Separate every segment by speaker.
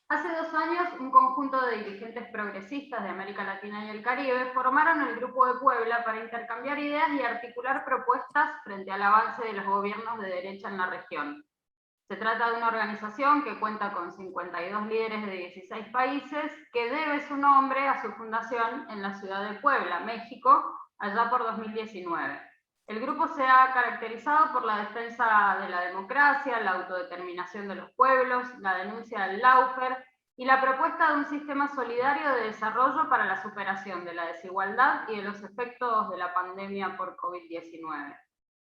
Speaker 1: Hace 2 años, un conjunto de dirigentes progresistas de América Latina y el Caribe formaron el Grupo de Puebla para intercambiar ideas y articular propuestas frente al avance de los gobiernos de derecha en la región. Se trata de una organización que cuenta con 52 líderes de 16 países, que debe su nombre a su fundación en la ciudad de Puebla, México, allá por 2019. El grupo se ha caracterizado por la defensa de la democracia, la autodeterminación de los pueblos, la denuncia del lawfare y la propuesta de un sistema solidario de desarrollo para la superación de la desigualdad y de los efectos de la pandemia por COVID-19.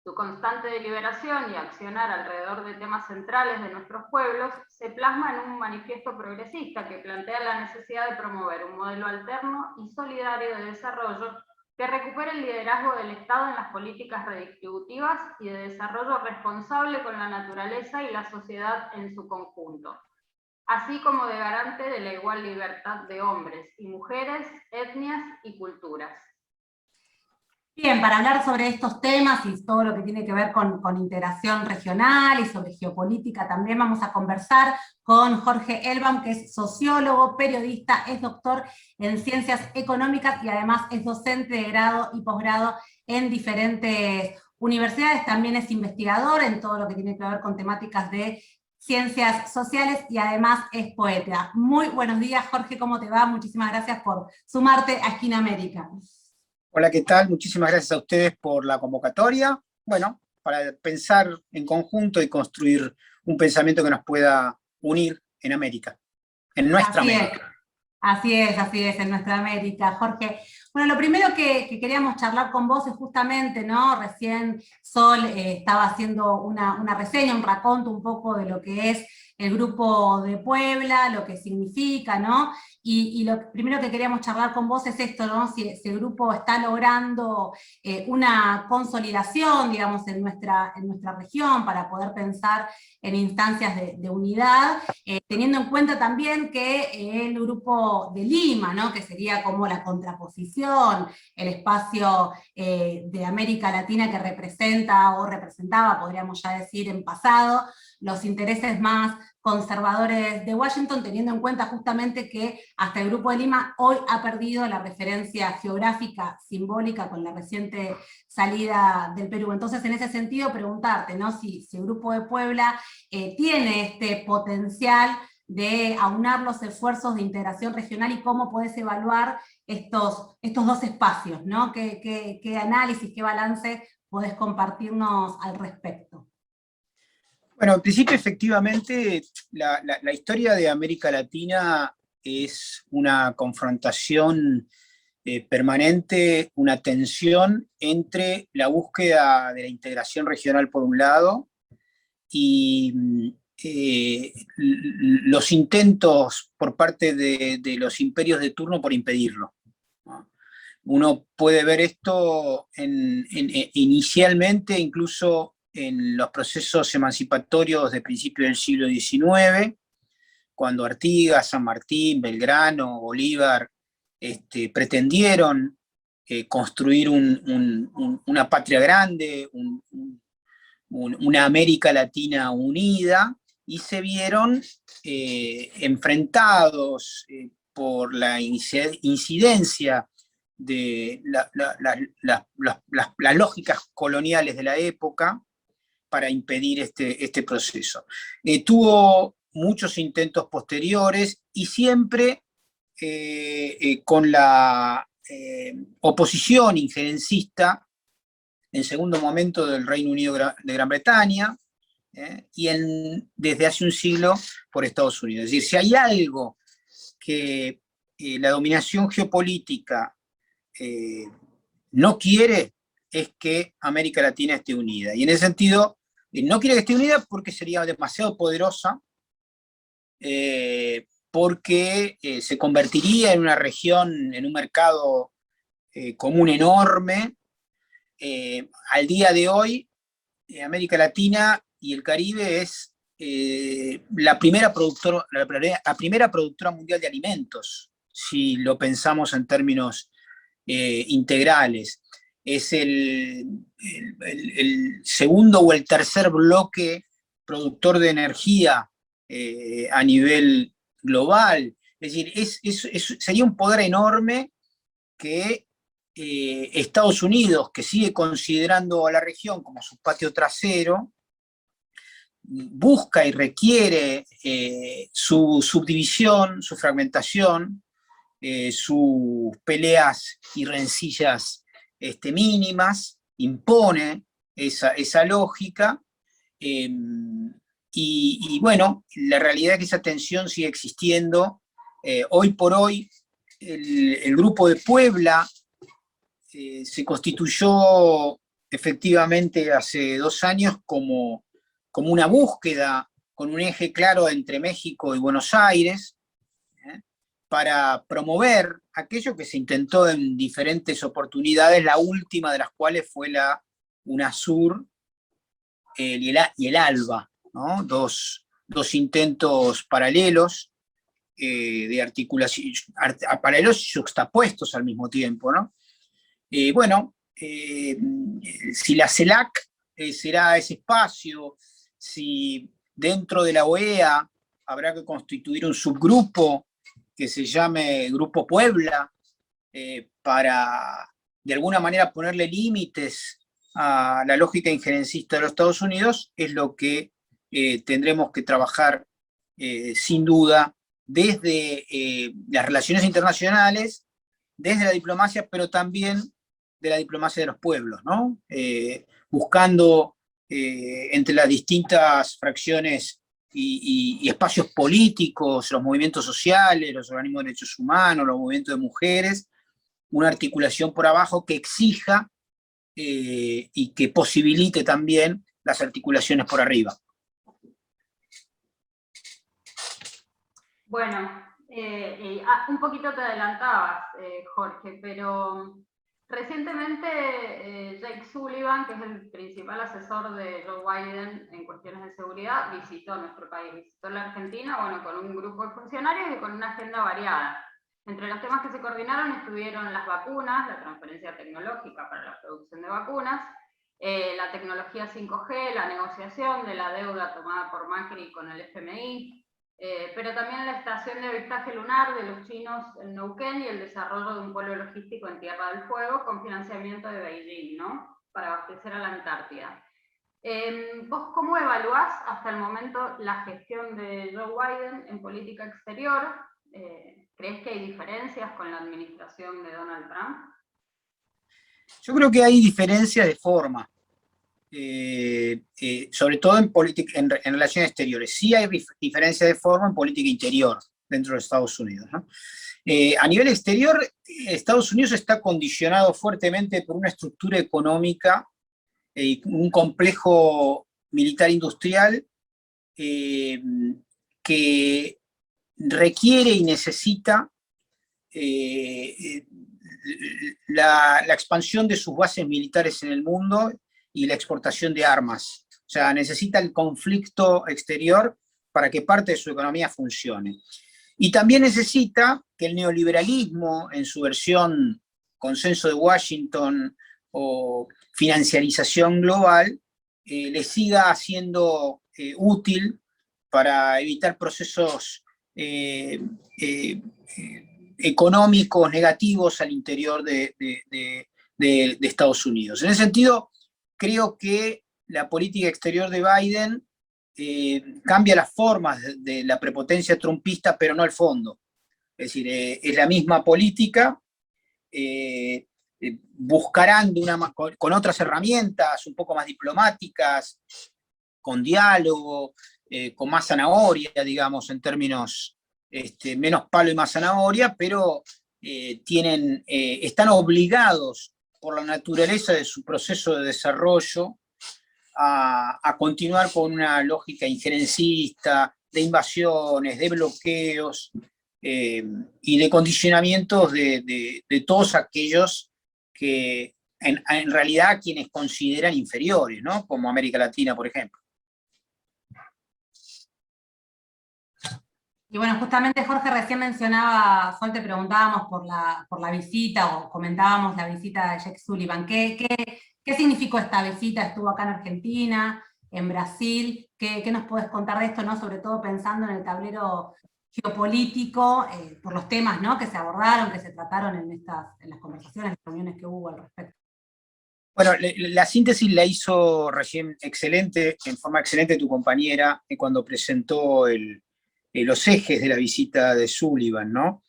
Speaker 1: Su constante deliberación y accionar alrededor de temas centrales de nuestros pueblos se plasma en un manifiesto progresista que plantea la necesidad de promover un modelo alterno y solidario de desarrollo que recupere el liderazgo del Estado en las políticas redistributivas y de desarrollo responsable con la naturaleza y la sociedad en su conjunto, así como de garante de la igual libertad de hombres y mujeres, etnias y culturas.
Speaker 2: Bien, para hablar sobre estos temas y todo lo que tiene que ver con integración regional y sobre geopolítica también vamos a conversar con Jorge Elbaum, que es sociólogo, periodista, es doctor en ciencias económicas y además es docente de grado y posgrado en diferentes universidades, también es investigador en todo lo que tiene que ver con temáticas de ciencias sociales y además es poeta. Muy buenos días, Jorge, ¿cómo te va? Muchísimas gracias por sumarte a Esquina América.
Speaker 3: Hola, ¿qué tal? Muchísimas gracias a ustedes por la convocatoria. Bueno, para pensar en conjunto y construir un pensamiento que nos pueda unir en América, en nuestra América.
Speaker 2: Así es, en nuestra América, Jorge. Bueno, lo primero que queríamos charlar con vos es justamente, ¿no? Recién Sol estaba haciendo una reseña, un raconto un poco de lo que es el Grupo de Puebla, lo que significa, ¿no? Y lo primero que queríamos charlar con vos es esto, ¿no? Si el grupo está logrando una consolidación, digamos, en nuestra región para poder pensar en instancias de unidad, teniendo en cuenta también que el Grupo de Lima, ¿no? Que sería como la contraposición, el espacio de América Latina que representa o representaba, podríamos ya decir en pasado, los intereses más conservadores de Washington, teniendo en cuenta justamente que hasta el Grupo de Lima hoy ha perdido la referencia geográfica simbólica con la reciente salida del Perú. Entonces, en ese sentido, preguntarte, ¿no? Si el Grupo de Puebla tiene este potencial de aunar los esfuerzos de integración regional y cómo podés evaluar estos dos espacios, ¿no? ¿Qué análisis, qué balance podés compartirnos al respecto?
Speaker 3: Bueno, en principio, efectivamente, la historia de América Latina es una confrontación permanente, una tensión entre la búsqueda de la integración regional por un lado y los intentos por parte de los imperios de turno por impedirlo, ¿no? Uno puede ver esto inicialmente incluso en los procesos emancipatorios de principios del siglo XIX, cuando Artigas, San Martín, Belgrano, Bolívar pretendieron construir una patria grande, una América Latina unida, y se vieron enfrentados por la incidencia de las lógicas coloniales de la época para impedir este proceso. Tuvo muchos intentos posteriores y siempre con la oposición injerencista en segundo momento del Reino Unido de Gran Bretaña, y desde hace un siglo por Estados Unidos. Es decir, si hay algo que la dominación geopolítica no quiere, es que América Latina esté unida. Y en ese sentido, no quiere que esté unida porque sería demasiado poderosa, porque se convertiría en una región, en un mercado común enorme. Al día de hoy, América Latina y el Caribe es la primera productora mundial de alimentos, si lo pensamos en términos integrales. Es el segundo o el tercer bloque productor de energía a nivel global. Es decir, sería un poder enorme que Estados Unidos, que sigue considerando a la región como su patio trasero, busca y requiere su subdivisión, su fragmentación, sus peleas y rencillas mínimas, impone esa lógica, y bueno, la realidad es que esa tensión sigue existiendo. Hoy por hoy, el Grupo de Puebla se constituyó efectivamente hace 2 años como una búsqueda con un eje claro entre México y Buenos Aires, para promover aquello que se intentó en diferentes oportunidades, la última de las cuales fue la UNASUR y el ALBA, ¿no? Dos intentos paralelos de articulación, paralelos y juxtapuestos al mismo tiempo, ¿no? Bueno, si la CELAC será ese espacio, si dentro de la OEA habrá que constituir un subgrupo que se llame Grupo Puebla, para de alguna manera ponerle límites a la lógica injerencista de los Estados Unidos, es lo que tendremos que trabajar sin duda desde las relaciones internacionales, desde la diplomacia, pero también de la diplomacia de los pueblos, ¿no? Buscando entre las distintas fracciones y espacios políticos, los movimientos sociales, los organismos de derechos humanos, los movimientos de mujeres, una articulación por abajo que exija y que posibilite también las articulaciones por arriba.
Speaker 1: Bueno, un poquito te adelantabas, Jorge, pero recientemente Jake Sullivan, que es el principal asesor de Joe Biden en cuestiones de seguridad, visitó nuestro país, visitó la Argentina, bueno, con un grupo de funcionarios y con una agenda variada. Entre los temas que se coordinaron estuvieron las vacunas, la transferencia tecnológica para la producción de vacunas, la tecnología 5G, la negociación de la deuda tomada por Macri con el FMI, pero también la estación de avistaje lunar de los chinos en Neuquén y el desarrollo de un polo logístico en Tierra del Fuego con financiamiento de Beijing, ¿no? Para abastecer a la Antártida. ¿Vos cómo evaluás hasta el momento la gestión de Joe Biden en política exterior? ¿Crees que hay diferencias con la administración de Donald Trump?
Speaker 3: Yo creo que hay diferencias de forma. Sobre todo en relaciones exteriores. Sí hay diferencia de forma en política interior dentro de Estados Unidos, ¿no? A nivel exterior, Estados Unidos está condicionado fuertemente por una estructura económica y un complejo militar industrial que requiere y necesita la expansión de sus bases militares en el mundo y la exportación de armas. O sea, necesita el conflicto exterior para que parte de su economía funcione. Y también necesita que el neoliberalismo, en su versión consenso de Washington o financiarización global, le siga siendo útil para evitar procesos económicos negativos al interior de Estados Unidos. En ese sentido, creo que la política exterior de Biden cambia las formas de la prepotencia trumpista, pero no el fondo. Es decir, es la misma política, buscarán con otras herramientas un poco más diplomáticas, con diálogo, con más zanahoria, digamos, en términos menos palo y más zanahoria, pero están obligados por la naturaleza de su proceso de desarrollo a continuar con una lógica injerencista, de invasiones, de bloqueos y de condicionamientos de todos aquellos que en realidad quienes consideran inferiores, ¿no? Como América Latina, por ejemplo.
Speaker 2: Y bueno, justamente Jorge recién mencionaba, Sol, te preguntábamos por la visita, o comentábamos la visita de Jake Sullivan. ¿Qué significó esta visita? Estuvo acá en Argentina, en Brasil. ¿Qué nos podés contar de esto, ¿no? Sobre todo pensando en el tablero geopolítico, por los temas, ¿no?, que se abordaron, que se trataron en las conversaciones, en las reuniones que hubo al respecto.
Speaker 3: Bueno, la síntesis la hizo recién excelente, en forma excelente tu compañera, cuando presentó los ejes de la visita de Sullivan, ¿no?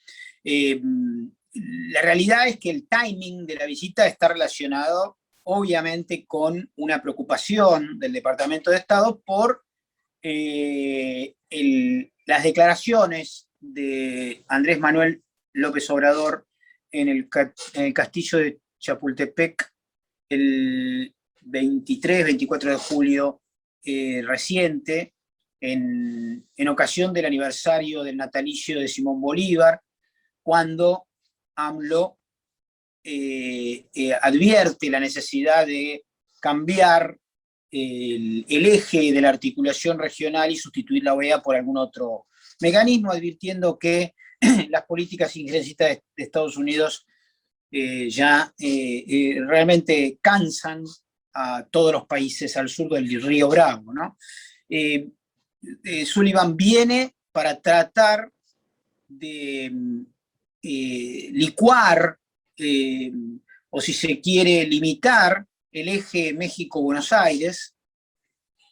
Speaker 3: La realidad es que el timing de la visita está relacionado, obviamente, con una preocupación del Departamento de Estado por las declaraciones de Andrés Manuel López Obrador en el castillo de Chapultepec el 23-24 de julio reciente, en ocasión del aniversario del natalicio de Simón Bolívar, cuando AMLO advierte la necesidad de cambiar el eje de la articulación regional y sustituir la OEA por algún otro mecanismo, advirtiendo que las políticas ingresistas de Estados Unidos realmente cansan a todos los países al sur del Río Bravo, ¿no? Sullivan viene para tratar de licuar, o si se quiere limitar, el eje México-Buenos Aires,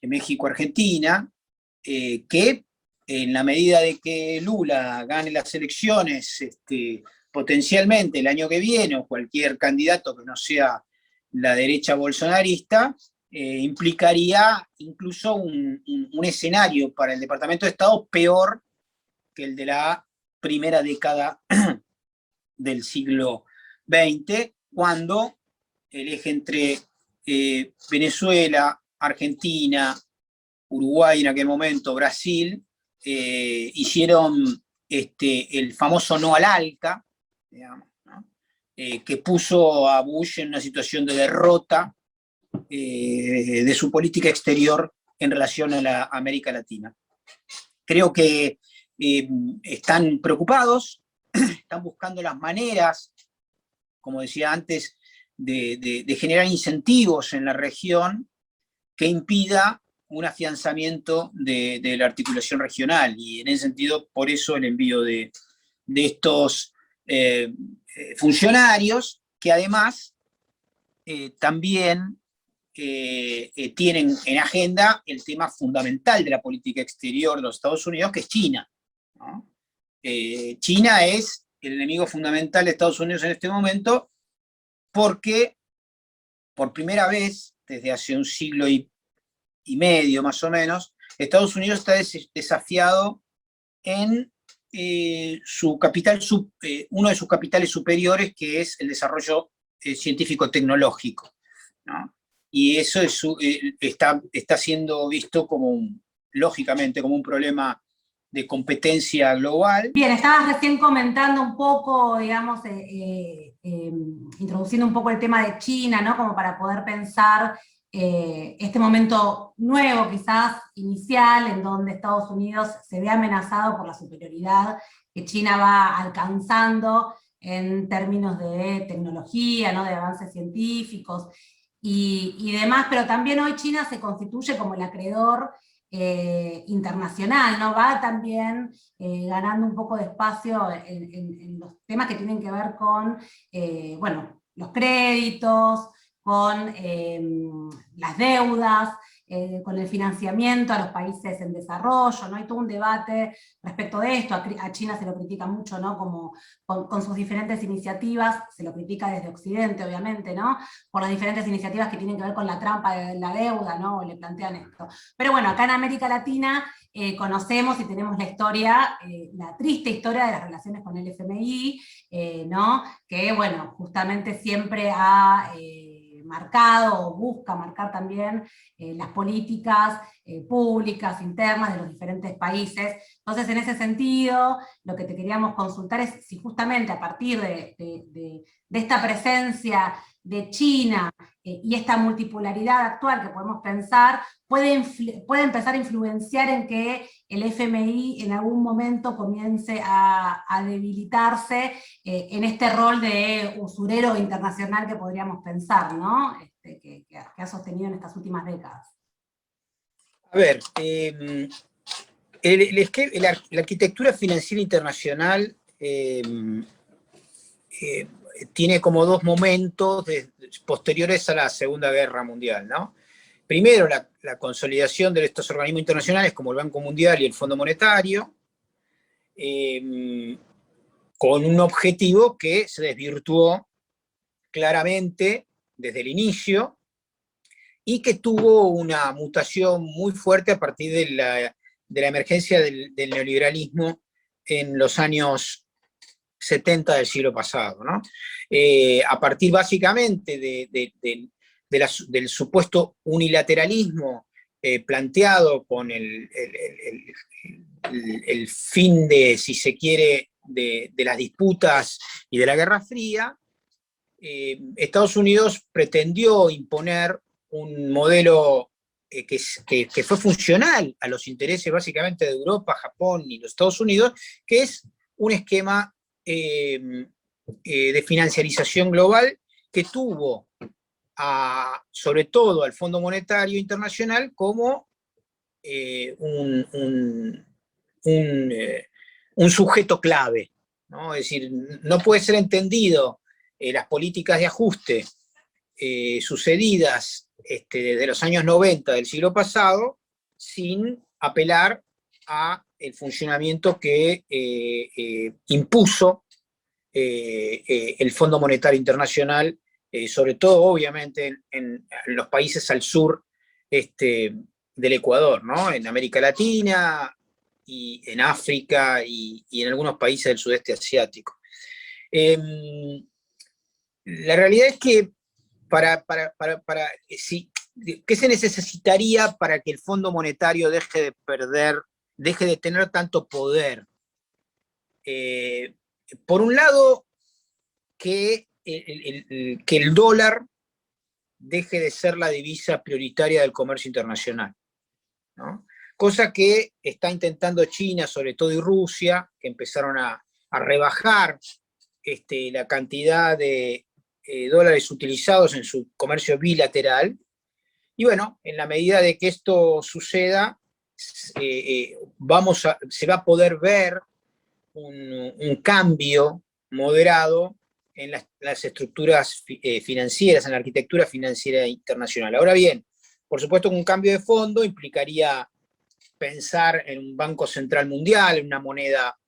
Speaker 3: México-Argentina, que en la medida de que Lula gane las elecciones potencialmente el año que viene, o cualquier candidato que no sea la derecha bolsonarista, implicaría incluso un escenario para el Departamento de Estado peor que el de la primera década del siglo XX, cuando el eje entre Venezuela, Argentina, Uruguay en aquel momento, Brasil, hicieron el famoso no al ALCA, digamos, ¿no? Que puso a Bush en una situación de derrota de su política exterior en relación a la América Latina. Creo que están preocupados, están buscando las maneras, como decía antes, de generar incentivos en la región que impida un afianzamiento de la articulación regional, y en ese sentido, por eso el envío de estos funcionarios, que además también tienen en agenda el tema fundamental de la política exterior de los Estados Unidos, que es China, ¿no? China es el enemigo fundamental de Estados Unidos en este momento, porque por primera vez, desde hace un siglo y medio más o menos, Estados Unidos está desafiado en su capital, uno de sus capitales superiores, que es el desarrollo científico-tecnológico, ¿no? Y eso está siendo visto lógicamente, como un problema de competencia global.
Speaker 2: Bien, estabas recién comentando un poco, digamos, introduciendo un poco el tema de China, ¿no?, como para poder pensar este momento nuevo, quizás inicial, en donde Estados Unidos se ve amenazado por la superioridad que China va alcanzando en términos de tecnología, ¿no?, de avances científicos y demás, pero también hoy China se constituye como el acreedor internacional, ¿no? Va también ganando un poco de espacio en los temas que tienen que ver con, bueno, los créditos, con las deudas, con el financiamiento a los países en desarrollo, ¿no? Hay todo un debate respecto de esto. A China se lo critica mucho, ¿no?, como con sus diferentes iniciativas, se lo critica desde Occidente, obviamente, ¿no?, por las diferentes iniciativas que tienen que ver con la trampa de la deuda, ¿no?, le plantean esto. Pero bueno, acá en América Latina conocemos y tenemos la historia, la triste historia de las relaciones con el FMI, ¿no?, que, bueno, justamente siempre ha marcado, o busca marcar también, las políticas públicas, internas de los diferentes países. Entonces, en ese sentido, lo que te queríamos consultar es si justamente a partir de esta presencia de China y esta multipolaridad actual que podemos pensar, puede empezar a influenciar en que el FMI en algún momento comience a debilitarse en este rol de usurero internacional que podríamos pensar, ¿no?, que ha sostenido en estas últimas décadas.
Speaker 3: A ver, La arquitectura financiera internacional tiene como dos momentos posteriores a la Segunda Guerra Mundial, ¿no? Primero, la consolidación de estos organismos internacionales como el Banco Mundial y el Fondo Monetario, con un objetivo que se desvirtuó claramente desde el inicio y que tuvo una mutación muy fuerte a partir de la emergencia del neoliberalismo en los años 70 del siglo pasado, ¿no? A partir básicamente del supuesto unilateralismo planteado con el fin de, si se quiere, de las disputas y de la Guerra Fría, Estados Unidos pretendió imponer un modelo que fue funcional a los intereses básicamente de Europa, Japón y los Estados Unidos, que es un esquema de financiarización global que tuvo sobre todo al Fondo Monetario Internacional como un sujeto clave, ¿no? Es decir, no puede ser entendido las políticas de ajuste sucedidas desde los años 90 del siglo pasado sin apelar a el funcionamiento que impuso el Fondo Monetario Internacional, sobre todo obviamente en los países al sur del Ecuador, ¿no? En América Latina y en África y en algunos países del sudeste asiático. La realidad es que ¿qué se necesitaría para que el Fondo Monetario deje de tener tanto poder? Por un lado, que el dólar deje de ser la divisa prioritaria del comercio internacional, ¿no? Cosa que está intentando China, sobre todo, y Rusia, que empezaron a rebajar la cantidad de dólares utilizados en su comercio bilateral. Y bueno, en la medida de que esto suceda, se va a poder ver un cambio moderado en las estructuras financieras, en la arquitectura financiera internacional. Ahora bien, por supuesto que un cambio de fondo implicaría pensar en un Banco Central Mundial, en una moneda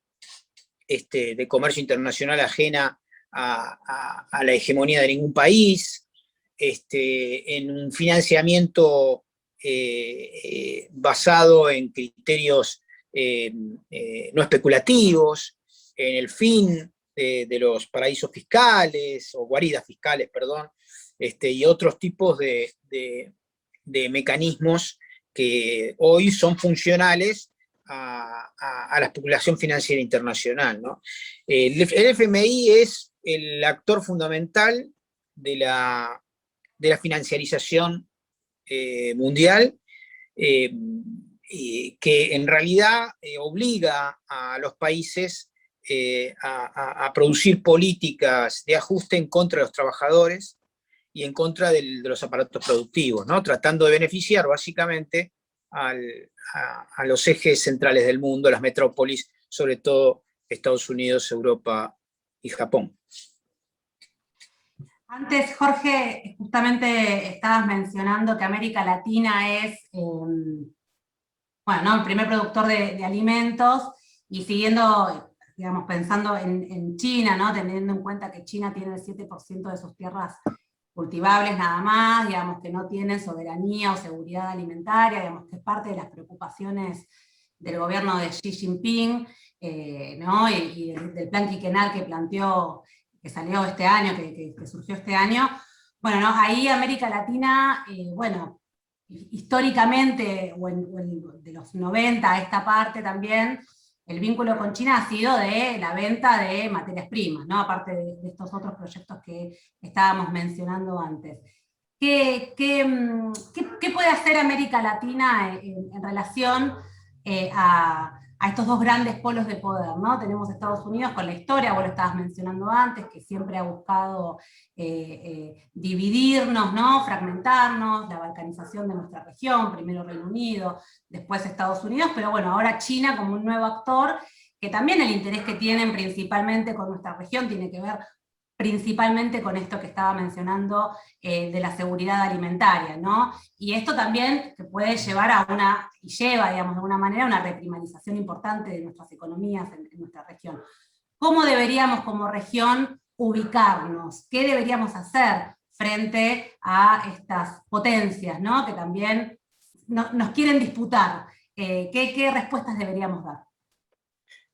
Speaker 3: de comercio internacional ajena a la hegemonía de ningún país, en un financiamiento basado en criterios no especulativos, en el fin de los paraísos fiscales, o guaridas fiscales, perdón, y otros tipos de mecanismos que hoy son funcionales a la especulación financiera internacional, ¿no? El FMI es el actor fundamental de la financiarización mundial, que en realidad obliga a los países a producir políticas de ajuste en contra de los trabajadores y en contra de los aparatos productivos, ¿no? Tratando de beneficiar básicamente a los ejes centrales del mundo, las metrópolis, sobre todo Estados Unidos, Europa y Japón.
Speaker 2: Antes, Jorge, justamente estabas mencionando que América Latina es, bueno, ¿no?, el primer productor de alimentos, y siguiendo, digamos, pensando en China, ¿no?, teniendo en cuenta que China tiene el 7% de sus tierras cultivables nada más, digamos, que no tienen soberanía o seguridad alimentaria, digamos, que es parte de las preocupaciones del gobierno de Xi Jinping, ¿no?, y del plan quinquenal que planteó, que salió este año, que surgió este año. Bueno, ¿no?, ahí América Latina, bueno, históricamente, o de los 90 a esta parte también, el vínculo con China ha sido de la venta de materias primas, ¿no?, aparte de estos otros proyectos que estábamos mencionando antes. ¿Qué puede hacer América Latina en relación a a estos dos grandes polos de poder, ¿no? Tenemos Estados Unidos con la historia, vos lo estabas mencionando antes, que siempre ha buscado dividirnos, ¿no? Fragmentarnos, la balcanización de nuestra región, primero Reino Unido, después Estados Unidos, pero bueno, ahora China como un nuevo actor, que también el interés que tienen principalmente con nuestra región tiene que ver principalmente con esto que estaba mencionando de la seguridad alimentaria, ¿no? Y esto también que puede llevar a y lleva, digamos, de alguna manera, a una reprimarización importante de nuestras economías en nuestra región. ¿Cómo deberíamos como región ubicarnos? ¿Qué deberíamos hacer frente a estas potencias, ¿no? Que también nos quieren disputar? ¿Qué respuestas deberíamos dar?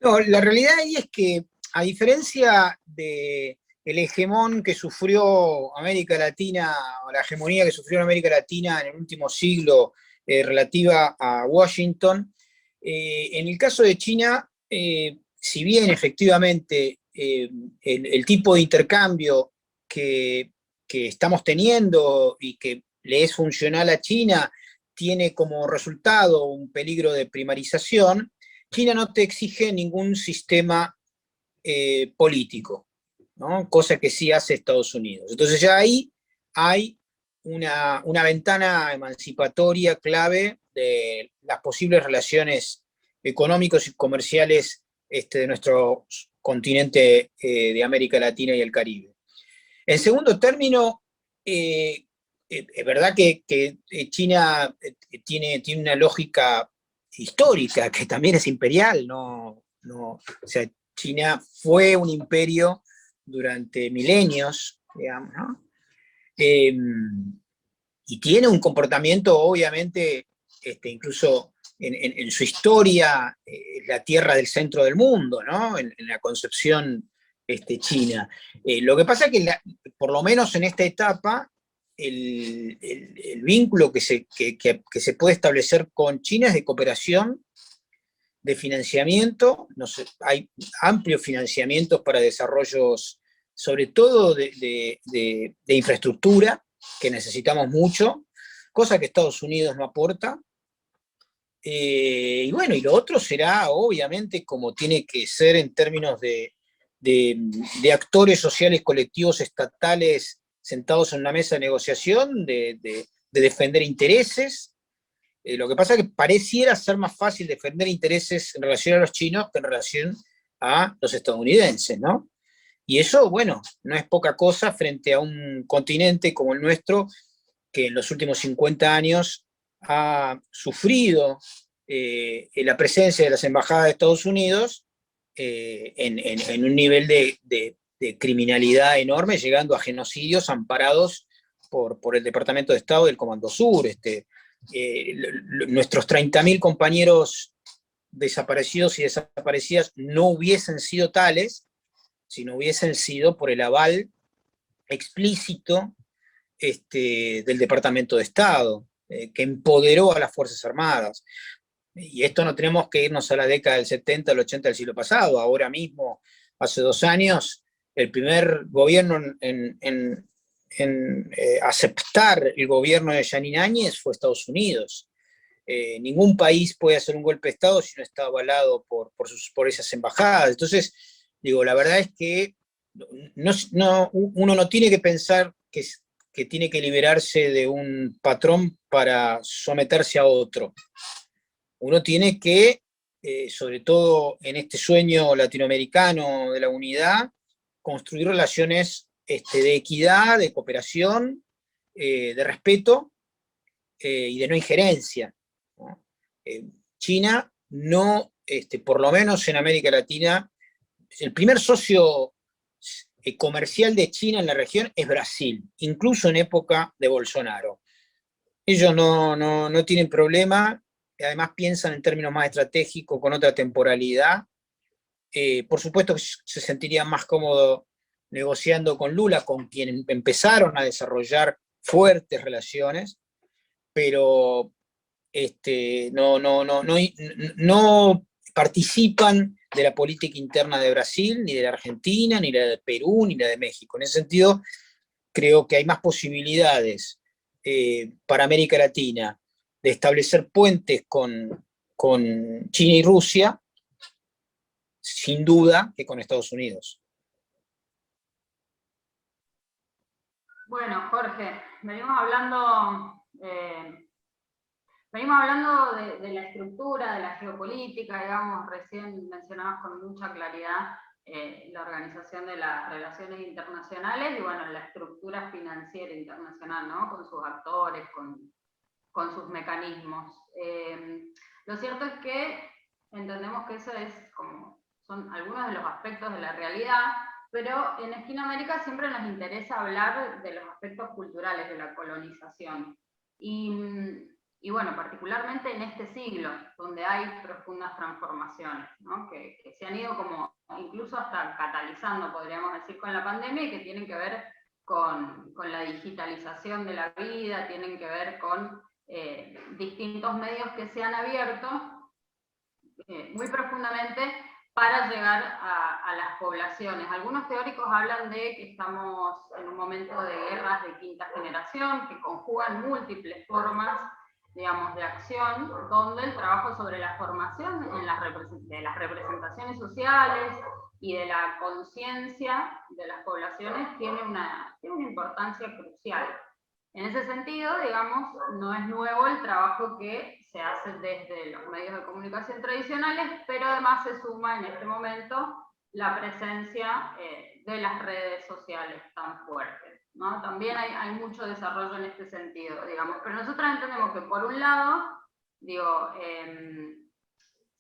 Speaker 3: No, la realidad ahí es que, a diferencia de el hegemón que sufrió América Latina, o la hegemonía que sufrió América Latina en el último siglo relativa a Washington, en el caso de China, si bien efectivamente el tipo de intercambio que estamos teniendo y que le es funcional a China tiene como resultado un peligro de primarización, China no te exige ningún sistema político, ¿no? Cosa que sí hace Estados Unidos. Entonces ya ahí hay una ventana emancipatoria clave de las posibles relaciones económicos y comerciales de nuestro continente de América Latina y el Caribe. En segundo término, es verdad que China tiene una lógica histórica que también es imperial, o sea, China fue un imperio durante milenios, digamos, ¿no? Y tiene un comportamiento, obviamente, incluso en su historia, la tierra del centro del mundo, ¿no? En la concepción china. Lo que pasa es que, por lo menos en esta etapa, el vínculo que se puede establecer con China es de cooperación, de financiamiento. No sé, hay amplios financiamientos para desarrollos, sobre todo de infraestructura, que necesitamos mucho, cosa que Estados Unidos no aporta. Y bueno, y lo otro será, obviamente, como tiene que ser en términos de actores sociales colectivos estatales sentados en una mesa de negociación, de defender intereses. Lo que pasa es que pareciera ser más fácil defender intereses en relación a los chinos que en relación a los estadounidenses, ¿no? Y eso, bueno, no es poca cosa frente a un continente como el nuestro, que en los últimos 50 años ha sufrido la presencia de las embajadas de Estados Unidos en un nivel de criminalidad enorme, llegando a genocidios amparados por el Departamento de Estado y el Comando Sur. Nuestros 30.000 compañeros desaparecidos y desaparecidas no hubiesen sido tales si no hubiesen sido por el aval explícito del Departamento de Estado, que empoderó a las Fuerzas Armadas. Y esto no tenemos que irnos a la década del 70, del 80 del siglo pasado. Ahora mismo, hace 2 años, el primer gobierno en aceptar el gobierno de Yanin Áñez fue Estados Unidos. Ningún país puede hacer un golpe de Estado si no está avalado por esas embajadas. Entonces, digo, la verdad es que uno no tiene que pensar que tiene que liberarse de un patrón para someterse a otro. Uno tiene que, sobre todo en este sueño latinoamericano de la unidad, construir relaciones de equidad, de cooperación, de respeto y de no injerencia, ¿no? China no, por lo menos en América Latina, el primer socio comercial de China en la región es Brasil, incluso en época de Bolsonaro. Ellos no tienen problema, además piensan en términos más estratégicos, con otra temporalidad. Por supuesto que se sentirían más cómodos negociando con Lula, con quien empezaron a desarrollar fuertes relaciones, pero no participan de la política interna de Brasil, ni de la Argentina, ni la de Perú, ni la de México. En ese sentido, creo que hay más posibilidades para América Latina de establecer puentes con China y Rusia sin duda, que con Estados Unidos.
Speaker 1: Bueno, Jorge, venimos hablando de la estructura, de la geopolítica, digamos, recién mencionabas con mucha claridad la organización de las relaciones internacionales y, bueno, la estructura financiera internacional, ¿no? Con sus actores, con sus mecanismos. Lo cierto es que entendemos que eso son algunos de los aspectos de la realidad, pero en Esquina América siempre nos interesa hablar de los aspectos culturales de la colonización. Y bueno, particularmente en este siglo, donde hay profundas transformaciones, ¿no? que se han ido como incluso hasta catalizando, podríamos decir, con la pandemia, y que tienen que ver con la digitalización de la vida, tienen que ver con distintos medios que se han abierto muy profundamente para llegar a las poblaciones. Algunos teóricos hablan de que estamos en un momento de guerras de quinta generación, que conjugan múltiples formas, digamos, de acción, donde el trabajo sobre la formación de las representaciones sociales y de la conciencia de las poblaciones tiene una importancia crucial. En ese sentido, digamos, no es nuevo el trabajo que se hace desde los medios de comunicación tradicionales, pero además se suma en este momento la presencia de las redes sociales tan fuertes, ¿no? También hay mucho desarrollo en este sentido, digamos, pero nosotros entendemos que por un lado,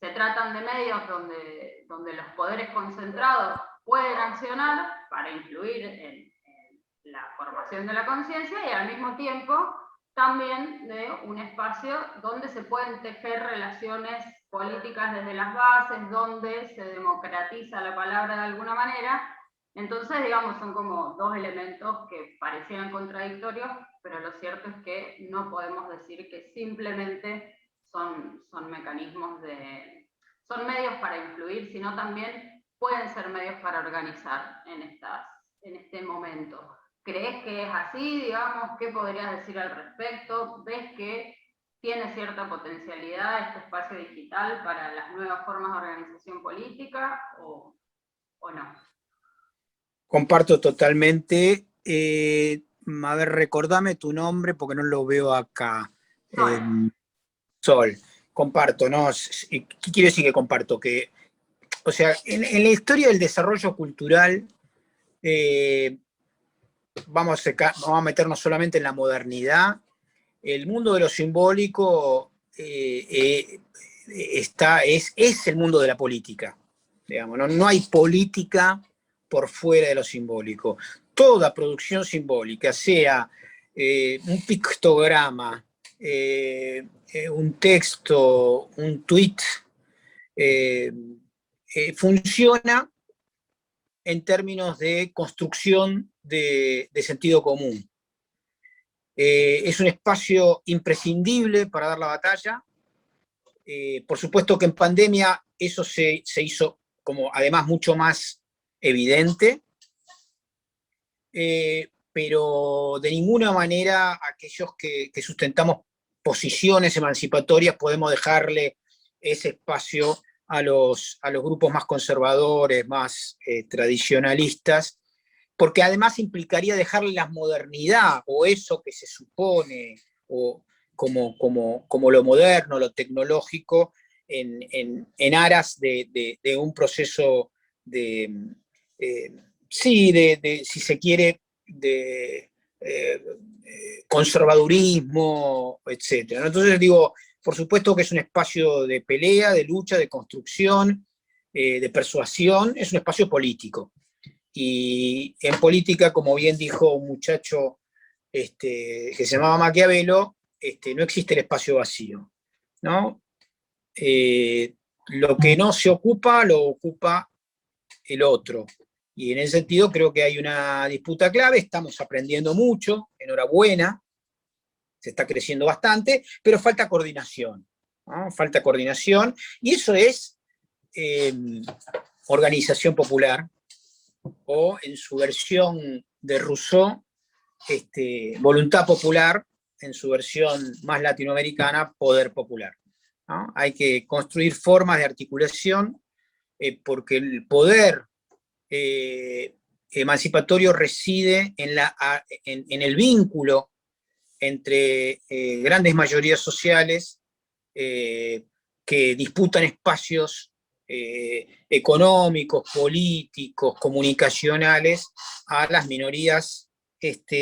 Speaker 1: se tratan de medios donde los poderes concentrados pueden accionar para influir en la formación de la conciencia, y al mismo tiempo también de un espacio donde se pueden tejer relaciones políticas desde las bases, donde se democratiza la palabra de alguna manera. Entonces, digamos, son como dos elementos que parecieran contradictorios, pero lo cierto es que no podemos decir que simplemente son mecanismos son medios para influir, sino también pueden ser medios para organizar en este momento. ¿Crees que es así, digamos? ¿Qué podrías decir al respecto? ¿Ves que tiene cierta potencialidad este espacio digital para las nuevas formas de organización política o no?
Speaker 3: Comparto totalmente. A ver, recordame tu nombre porque no lo veo acá. Sol. Comparto, ¿no? ¿Qué quiero decir que comparto? Que, o sea, en la historia del desarrollo cultural, vamos a meternos solamente en la modernidad. El mundo de lo simbólico es el mundo de la política. Digamos, no hay política por fuera de lo simbólico. Toda producción simbólica, sea un pictograma, un texto, un tweet, funciona en términos de construcción de sentido común. Es un espacio imprescindible para dar la batalla. Por supuesto que en pandemia eso se hizo como además mucho más evidente, pero de ninguna manera aquellos que sustentamos posiciones emancipatorias podemos dejarle ese espacio a los grupos más conservadores, más tradicionalistas, porque además implicaría dejarle la modernidad, o eso que se supone, o como lo moderno, lo tecnológico, en aras de un proceso si se quiere, de conservadurismo, etc. Entonces digo, por supuesto que es un espacio de pelea, de lucha, de construcción, de persuasión, es un espacio político. Y en política, como bien dijo un muchacho que se llamaba Maquiavelo, no existe el espacio vacío, ¿no? Lo que no se ocupa, lo ocupa el otro. Y en ese sentido creo que hay una disputa clave, estamos aprendiendo mucho, enhorabuena, se está creciendo bastante, pero falta coordinación, ¿no? Falta coordinación, y eso es organización popular, o en su versión de Rousseau, voluntad popular, en su versión más latinoamericana, poder popular, ¿no? Hay que construir formas de articulación porque el poder emancipatorio reside en el vínculo entre grandes mayorías sociales que disputan espacios económicos, políticos, comunicacionales a las minorías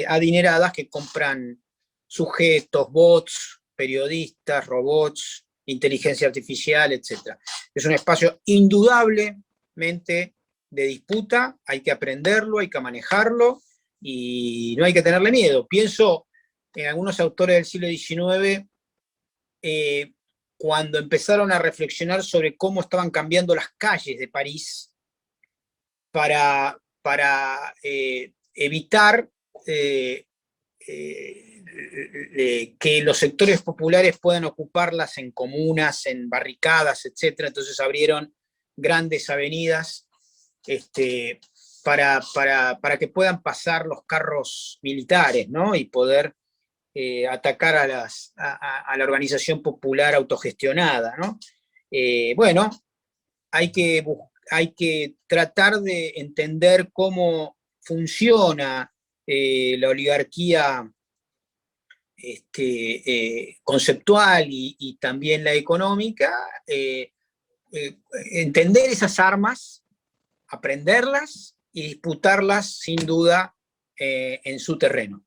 Speaker 3: adineradas que compran sujetos, bots, periodistas, robots, inteligencia artificial, etc. Es un espacio indudablemente de disputa, hay que aprenderlo, hay que manejarlo y no hay que tenerle miedo. Pienso en algunos autores del siglo XIX cuando empezaron a reflexionar sobre cómo estaban cambiando las calles de París para evitar que los sectores populares puedan ocuparlas en comunas, en barricadas, etc. Entonces abrieron grandes avenidas para que puedan pasar los carros militares, ¿no? Y poder atacar a la organización popular autogestionada, ¿no? Bueno, hay que tratar de entender cómo funciona la oligarquía conceptual y también la económica, entender esas armas, aprenderlas y disputarlas sin duda en su terreno.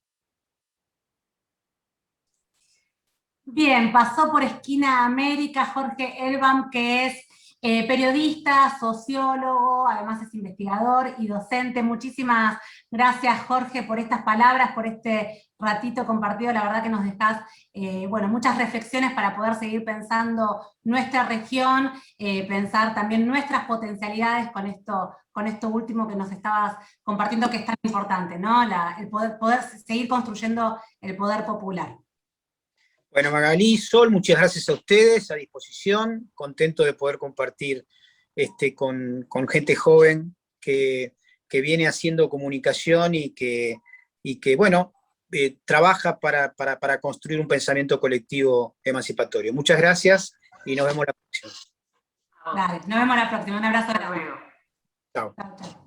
Speaker 2: Bien, pasó por Esquina América Jorge Elbaum, que es periodista, sociólogo, además es investigador y docente. Muchísimas gracias, Jorge, por estas palabras, por este ratito compartido. La verdad que nos dejás muchas reflexiones para poder seguir pensando nuestra región, pensar también nuestras potencialidades con esto último que nos estabas compartiendo, que es tan importante, ¿no? El poder seguir construyendo el poder popular.
Speaker 3: Bueno, Magalí, Sol, muchas gracias a ustedes, a disposición, contento de poder compartir con gente joven que viene haciendo comunicación y que trabaja para construir un pensamiento colectivo emancipatorio. Muchas gracias y nos vemos la próxima.
Speaker 2: Dale, nos vemos la próxima. Un abrazo.
Speaker 1: Hasta luego.
Speaker 3: Chao.
Speaker 2: Chao, chao.